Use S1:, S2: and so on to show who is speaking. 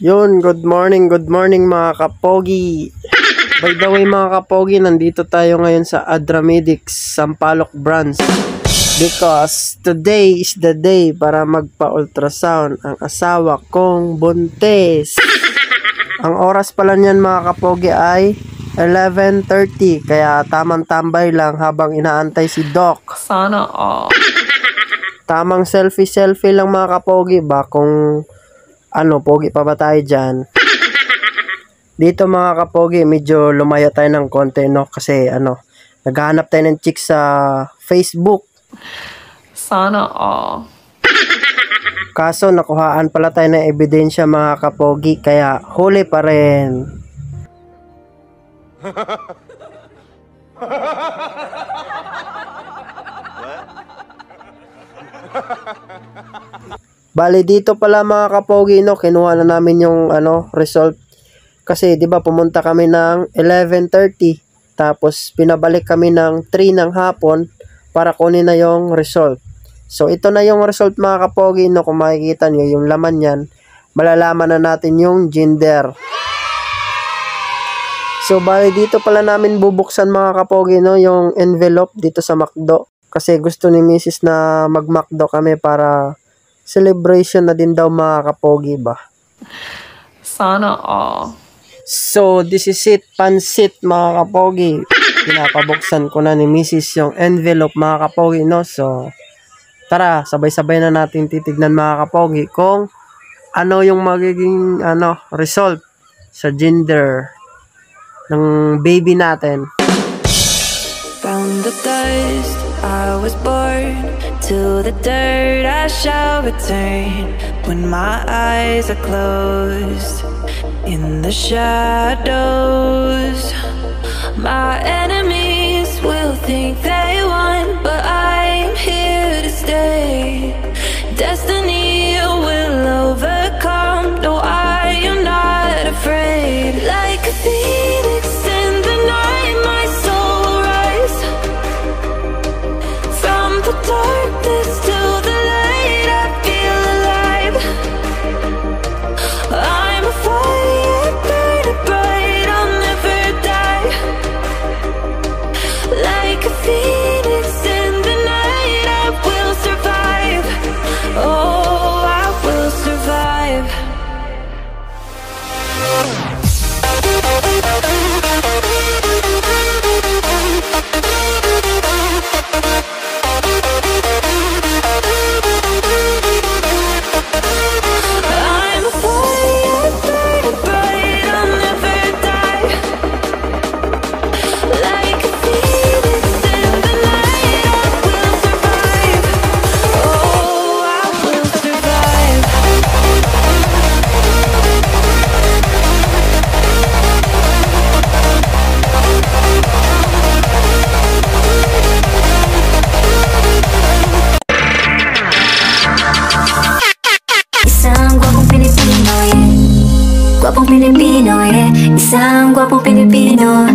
S1: Yun, good morning mga kapogi. By the way mga kapogi, nandito tayo ngayon sa Adramedics, Sampaloc branch. Because today is the day para magpa-ultrasound ang asawa kong buntis. Ang oras pala niyan mga kapogi ay 11:30, kaya tamang tambay lang habang inaantay si Doc.
S2: Sana all.
S1: Tamang selfie lang mga kapogi ba kung pogi pa ba tayo dyan? Dito mga kapogi, medyo lumayo tayo ng konti, no? Kasi naghahanap tayo ng chick sa Facebook.
S2: Sana all.
S1: Kaso nakuhaan pala tayo ng ebidensya mga kapogi, kaya huli pa rin. Bali dito pala mga kapogi, no, kinuha na namin yung result. Kasi 'di ba pumunta kami ng 11:30, tapos pinabalik kami ng 3 ng hapon para kunin na yung result. So ito na yung result mga kapogi, no. Kung makikita niyo yung laman niyan, malalaman na natin yung gender. So bali dito pala namin bubuksan mga kapogi, no, yung envelope dito sa McDo. Kasi gusto ni Mrs. na mag-McDo kami para celebration na din daw mga kapogi ba.
S2: Sana all.
S1: So this is it, pansit mga kapogi. Pinapabuksan ko na ni Mrs. yung envelope mga kapogi, no. So tara, sabay-sabay na natin titignan mga kapogi kung ano yung magiging result sa gender ng baby natin.
S3: From the dust I was born, to the dirt I shall return. When my eyes are closed, in the shadows, my enemies will think they won, but I'm here to stay. Destiny will overcome, no, I am not afraid. Like a phoenix in the night, my soul will rise. From the darkness to the light, I feel alive. I'm a fire burning bright, I'll never die. Like a phoenix in the night, I will survive. Oh, I will survive. I'm a fire burning bright, I'll never die. Like a phoenix in the night, I will survive. Oh, I will survive.
S4: Isang gwapong Pilipino, yeah. Gwapong Pilipino, yeah. Isang gwapong Pilipino.